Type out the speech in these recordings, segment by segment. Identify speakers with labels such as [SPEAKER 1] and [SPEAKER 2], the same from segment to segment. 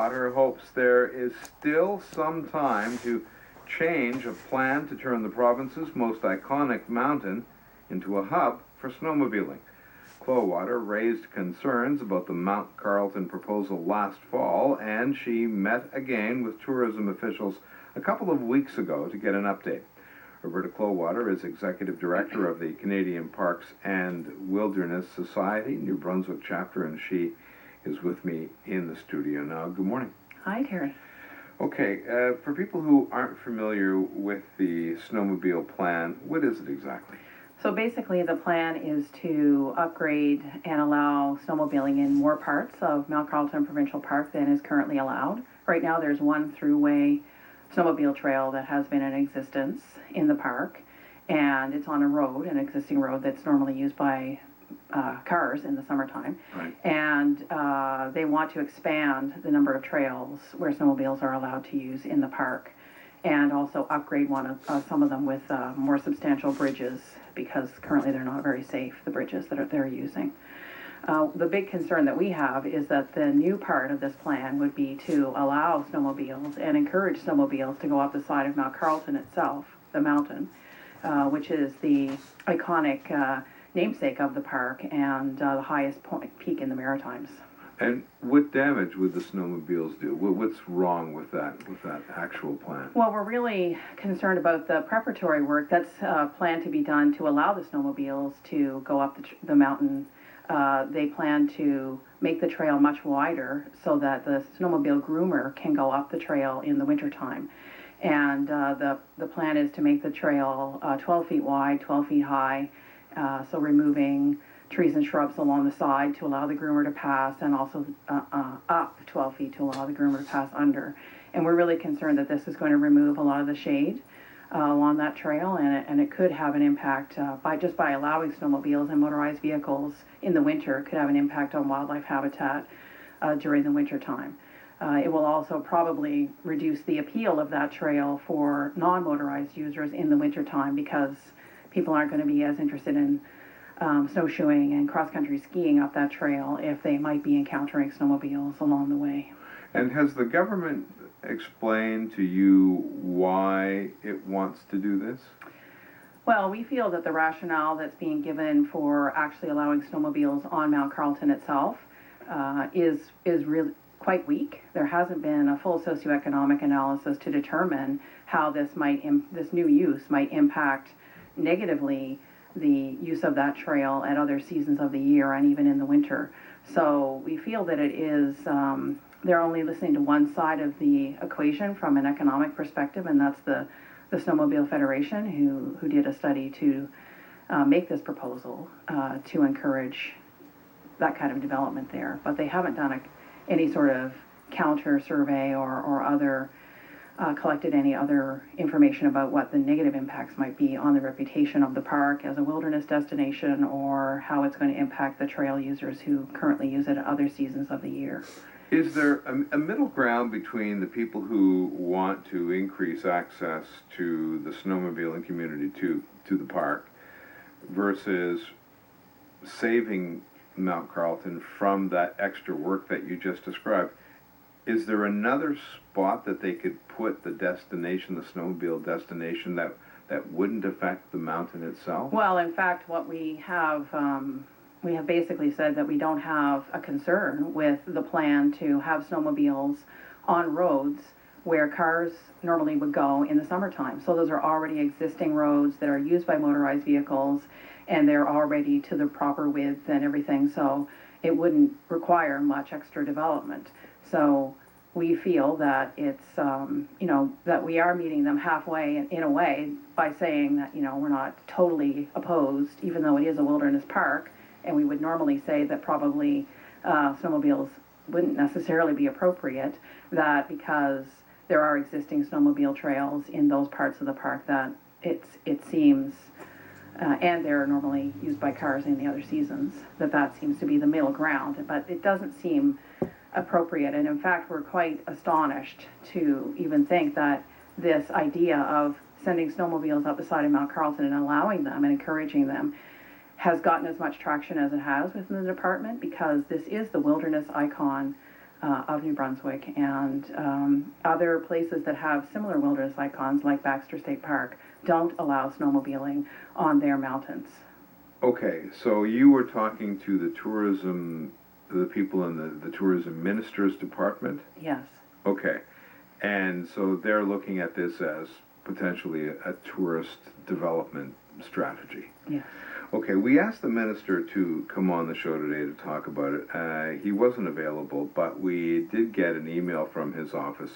[SPEAKER 1] Clowater hopes there is still some time to change a plan to turn the province's most iconic mountain into a hub for snowmobiling. Clowater raised concerns about the Mount Carleton proposal last fall, and she met again with tourism officials a couple of weeks ago to get an update. Roberta Clowater is Executive Director of the Canadian Parks and Wilderness Society, New Brunswick chapter, and she is with me in the studio now. Good morning.
[SPEAKER 2] Hi, Terry.
[SPEAKER 1] Okay, for people who aren't familiar with the snowmobile plan, what is it exactly?
[SPEAKER 2] So basically the plan is to upgrade and allow snowmobiling in more parts of Mount Carleton Provincial Park than is currently allowed. Right now there's one throughway snowmobile trail that has been in existence in the park, and it's on a road, an existing road that's normally used by cars in the summertime.
[SPEAKER 1] Right.
[SPEAKER 2] And they want to expand the number of trails where snowmobiles are allowed to use in the park, and also upgrade some of them with more substantial bridges, because currently they're not very safe, the bridges that they're using. The big concern that we have is that the new part of this plan would be to allow snowmobiles and encourage snowmobiles to go up the side of Mount Carleton itself, the mountain, which is the iconic namesake of the park and the highest peak in the Maritimes.
[SPEAKER 1] And what damage would the snowmobiles do? What's wrong with that actual plan?
[SPEAKER 2] Well, we're really concerned about the preparatory work that's planned to be done to allow the snowmobiles to go up the mountain. They plan to make the trail much wider so that the snowmobile groomer can go up the trail in the wintertime. And the plan is to make the trail 12 feet wide, 12 feet high, so removing trees and shrubs along the side to allow the groomer to pass, and also up 12 feet to allow the groomer to pass under. And we're really concerned that this is going to remove a lot of the shade along that trail, and it could have an impact by allowing snowmobiles and motorized vehicles in the winter. It could have an impact on wildlife habitat during the winter time. It will also probably reduce the appeal of that trail for non-motorized users in the winter time, because people aren't going to be as interested in snowshoeing and cross-country skiing up that trail if they might be encountering snowmobiles along the way.
[SPEAKER 1] And has the government explained to you why it wants to do this?
[SPEAKER 2] Well, we feel that the rationale that's being given for actually allowing snowmobiles on Mount Carleton itself is really quite weak. There hasn't been a full socioeconomic analysis to determine how this new use might impact negatively the use of that trail at other seasons of the year and even in the winter. So we feel that it is, they're only listening to one side of the equation from an economic perspective, and that's the Snowmobile Federation, who did a study to make this proposal to encourage that kind of development there. But they haven't done any sort of counter survey or other collected any other information about what the negative impacts might be on the reputation of the park as a wilderness destination, or how it's going to impact the trail users who currently use it at other seasons of the year.
[SPEAKER 1] Is there a middle ground between the people who want to increase access to the snowmobiling community to the park versus saving Mount Carleton from that extra work that you just described? Is there another spot that they could put the destination, the snowmobile destination, that wouldn't affect the mountain itself?
[SPEAKER 2] Well, in fact, what we have basically said that we don't have a concern with the plan to have snowmobiles on roads where cars normally would go in the summertime. So those are already existing roads that are used by motorized vehicles, and they're already to the proper width and everything, so it wouldn't require much extra development. So we feel that it's, that we are meeting them halfway in a way by saying that, we're not totally opposed, even though it is a wilderness park, and we would normally say that probably snowmobiles wouldn't necessarily be appropriate, that because there are existing snowmobile trails in those parts of the park that it seems, and they're normally used by cars in the other seasons, that seems to be the middle ground. But it doesn't seem appropriate, and in fact we're quite astonished to even think that this idea of sending snowmobiles up the side of Mount Carleton and allowing them and encouraging them has gotten as much traction as it has within the department, because this is the wilderness icon of New Brunswick, and other places that have similar wilderness icons like Baxter State Park don't allow snowmobiling on their mountains.
[SPEAKER 1] Okay, so you were talking to the people in the tourism minister's department?
[SPEAKER 2] Yes.
[SPEAKER 1] Okay, and so they're looking at this as potentially a tourist development strategy.
[SPEAKER 2] Yes.
[SPEAKER 1] Okay, we asked the minister to come on the show today to talk about it. He wasn't available, but we did get an email from his office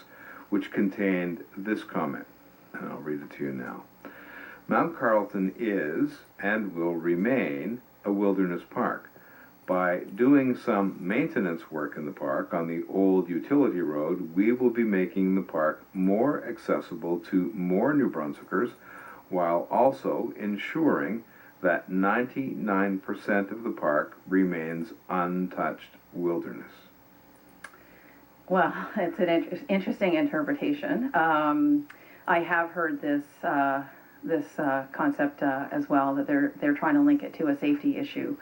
[SPEAKER 1] which contained this comment, and I'll read it to you now. Mount Carleton is and will remain a wilderness park. By doing some maintenance work in the park on the old utility road, we will be making the park more accessible to more New Brunswickers, while also ensuring that 99% of the park remains untouched wilderness.
[SPEAKER 2] Well, it's an interesting interpretation. I have heard this concept as well, that they're trying to link it to a safety issue.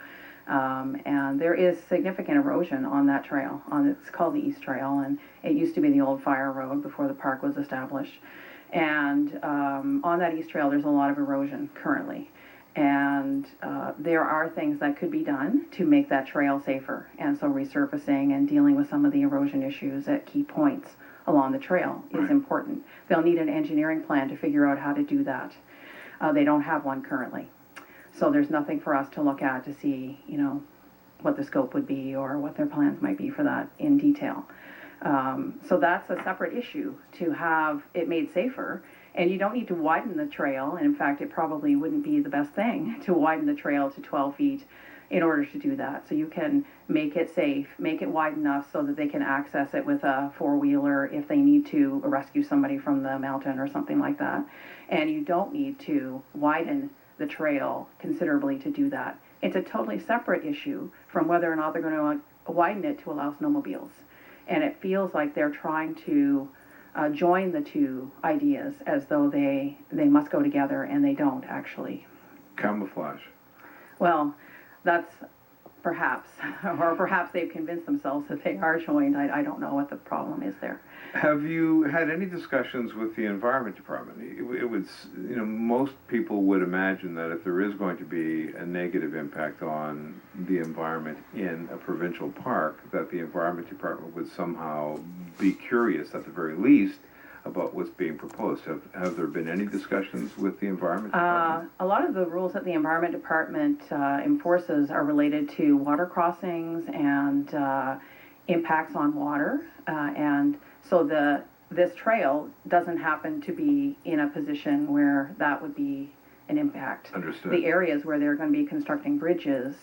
[SPEAKER 2] And there is significant erosion on that trail. It's called the East Trail, and it used to be the old fire road before the park was established. And on that East Trail, there's a lot of erosion currently. And there are things that could be done to make that trail safer. And so resurfacing and dealing with some of the erosion issues at key points along the trail is important. They'll need an engineering plan to figure out how to do that. They don't have one currently. So there's nothing for us to look at to see, what the scope would be or what their plans might be for that in detail. So that's a separate issue, to have it made safer. And you don't need to widen the trail. And in fact, it probably wouldn't be the best thing to widen the trail to 12 feet in order to do that. So you can make it safe, make it wide enough so that they can access it with a four-wheeler if they need to rescue somebody from the mountain or something like that. And you don't need to widen the trail considerably to do that. It's a totally separate issue from whether or not they're going to widen it to allow snowmobiles. And it feels like they're trying to join the two ideas as though they must go together, and they don't actually.
[SPEAKER 1] Camouflage.
[SPEAKER 2] Well, that's perhaps, or perhaps they've convinced themselves that they are joined. I don't know what the problem is there.
[SPEAKER 1] Have you had any discussions with the Environment Department? It would, most people would imagine that if there is going to be a negative impact on the environment in a provincial park, that the Environment Department would somehow be curious, at the very least, about what's being proposed. Have there been any discussions with the Environment Department?
[SPEAKER 2] A lot of the rules that the Environment Department enforces are related to water crossings and impacts on water, and so this trail doesn't happen to be in a position where that would be an impact.
[SPEAKER 1] Understood.
[SPEAKER 2] The areas where they're going to be constructing bridges,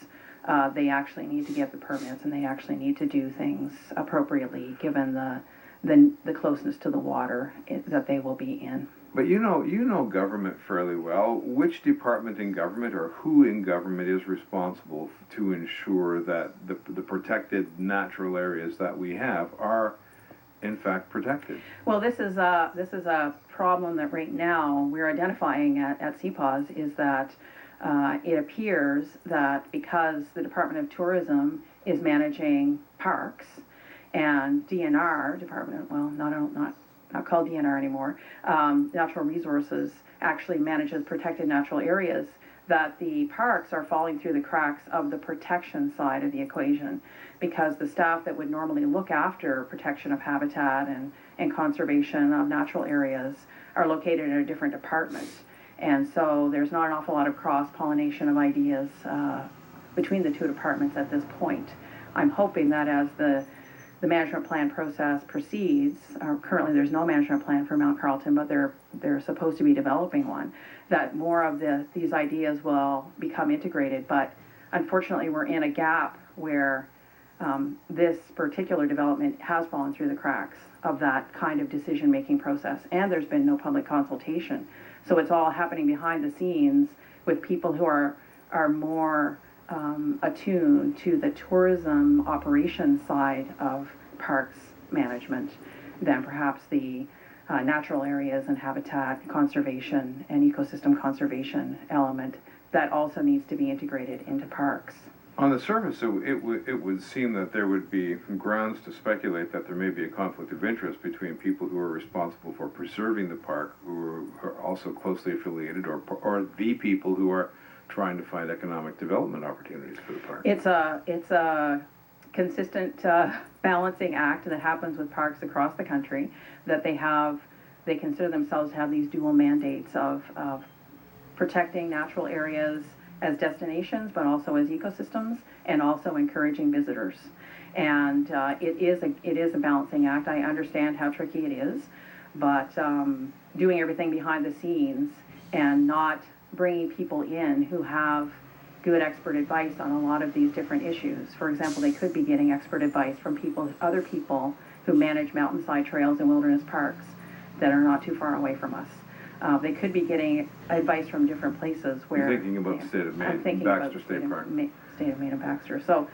[SPEAKER 2] they actually need to get the permits, and they actually need to do things appropriately given the closeness to the water that they will be in.
[SPEAKER 1] But you know government fairly well. Which department in government, or who in government, is responsible to ensure that the protected natural areas that we have are in fact protected?
[SPEAKER 2] Well, this is a problem that right now we're identifying at CPAWS, is that it appears that because the Department of Tourism is managing parks, and DNR department, well, not called DNR anymore, Natural Resources actually manages protected natural areas, that the parks are falling through the cracks of the protection side of the equation, because the staff that would normally look after protection of habitat and conservation of natural areas are located in a different department. And so there's not an awful lot of cross-pollination of ideas between the two departments at this point. I'm hoping that as the management plan process proceeds, currently there's no management plan for Mount Carleton, but they're supposed to be developing one, that more of these ideas will become integrated. But unfortunately, we're in a gap where this particular development has fallen through the cracks of that kind of decision-making process, and there's been no public consultation. So it's all happening behind the scenes with people who are more attuned to the tourism operations side of parks management than perhaps the natural areas and habitat conservation and ecosystem conservation element that also needs to be integrated into parks.
[SPEAKER 1] On the surface, it would seem that there would be grounds to speculate that there may be a conflict of interest between people who are responsible for preserving the park, who are also closely affiliated, or the people who are trying to find economic development opportunities for the park.
[SPEAKER 2] It's a consistent balancing act that happens with parks across the country, that they consider themselves to have these dual mandates of protecting natural areas as destinations, but also as ecosystems, and also encouraging visitors. And it is a balancing act. I understand how tricky it is, but doing everything behind the scenes and not bringing people in who have good expert advice on a lot of these different issues. For example, they could be getting expert advice from other people who manage mountainside trails and wilderness parks that are not too far away from us. They could be getting advice from different places where...
[SPEAKER 1] You're thinking about the state of Maine, Baxter State Park.
[SPEAKER 2] State of Maine and Baxter. So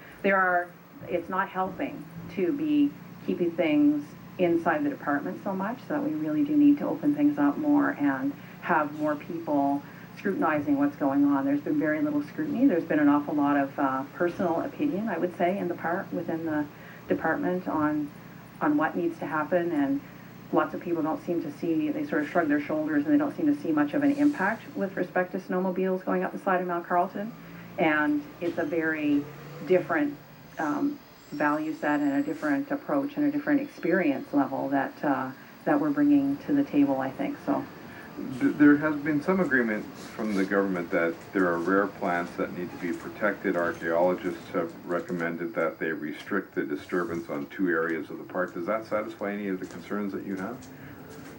[SPEAKER 2] it's not helping to be keeping things inside the department so much, so that we really do need to open things up more and have more people scrutinizing what's going on. There's been very little scrutiny. There's been an awful lot of personal opinion, I would say, within the department on what needs to happen, and lots of people don't seem to see, they sort of shrug their shoulders and they don't seem to see much of an impact with respect to snowmobiles going up the side of Mount Carleton. And it's a very different value set and a different approach and a different experience level that we're bringing to the table, I think. So.
[SPEAKER 1] There has been some agreement from the government that there are rare plants that need to be protected. Archaeologists have recommended that they restrict the disturbance on 2 areas of the park. Does that satisfy any of the concerns that you have?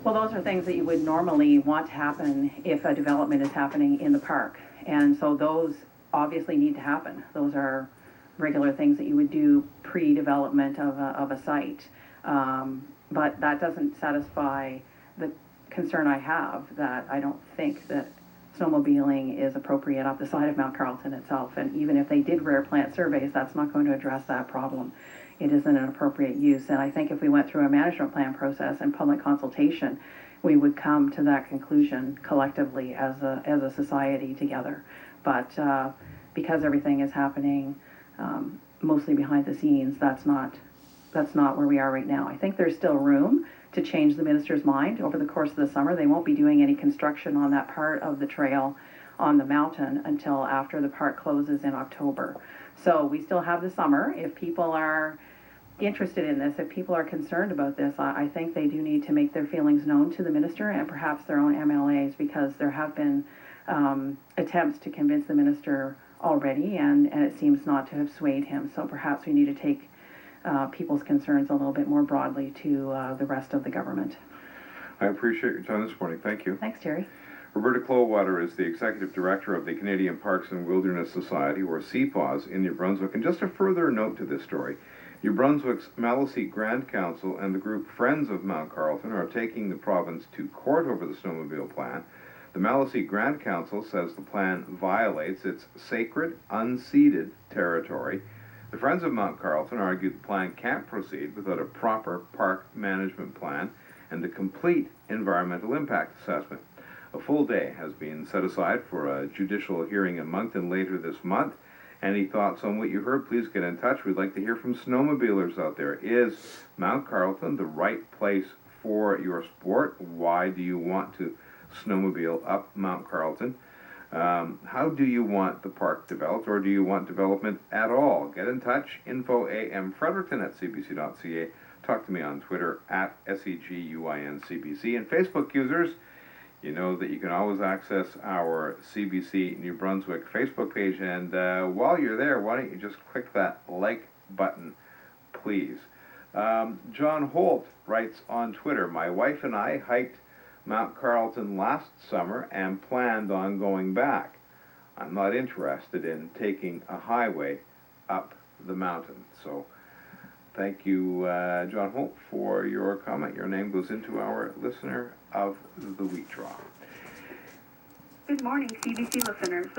[SPEAKER 2] Well, those are things that you would normally want to happen if a development is happening in the park. And so those obviously need to happen. Those are regular things that you would do pre-development of a site. But that doesn't satisfy the concern I have, that I don't think that snowmobiling is appropriate up the side of Mount Carleton itself. And even if they did rare plant surveys, that's not going to address that problem. It isn't an appropriate use. And I think if we went through a management plan process and public consultation, we would come to that conclusion collectively as a society together. But because everything is happening mostly behind the scenes, that's not where we are right now. I think there's still room to change the minister's mind over the course of the summer. They won't be doing any construction on that part of the trail on the mountain until after the park closes in October. So we still have the summer. If people are interested in this, if people are concerned about this, I think they do need to make their feelings known to the minister and perhaps their own MLAs, because there have been attempts to convince the minister already, and it seems not to have swayed him. So perhaps we need to take people's concerns a little bit more broadly to the rest of the government.
[SPEAKER 1] I appreciate your time this morning. Thank you.
[SPEAKER 2] Thanks, Terry.
[SPEAKER 1] Roberta Clowater is the Executive Director of the Canadian Parks and Wilderness Society, or CPAWS, in New Brunswick. And just a further note to this story, New Brunswick's Maliseet Grand Council and the group Friends of Mount Carleton are taking the province to court over the snowmobile plan. The Maliseet Grand Council says the plan violates its sacred, unceded territory. The Friends of Mount Carleton argue the plan can't proceed without a proper park management plan and a complete environmental impact assessment. A full day has been set aside for a judicial hearing in Moncton later this month. Any thoughts on what you heard, please get in touch. We'd like to hear from snowmobilers out there. Is Mount Carleton the right place for your sport? Why do you want to snowmobile up Mount Carleton? How do you want the park developed, or do you want development at all? Get in touch, info@Fredericton@cbc.ca. Talk to me on Twitter @SEGUINCBC. And Facebook users, you know that you can always access our CBC New Brunswick Facebook page. And while you're there, why don't you just click that like button, please. John Holt writes on Twitter, my wife and I hiked Mount Carleton last summer and planned on going back. I'm not interested in taking a highway up the mountain. So thank you, John Holt, for your comment. Your name goes into our Listener of the Week draw.
[SPEAKER 3] Good morning, CBC listeners.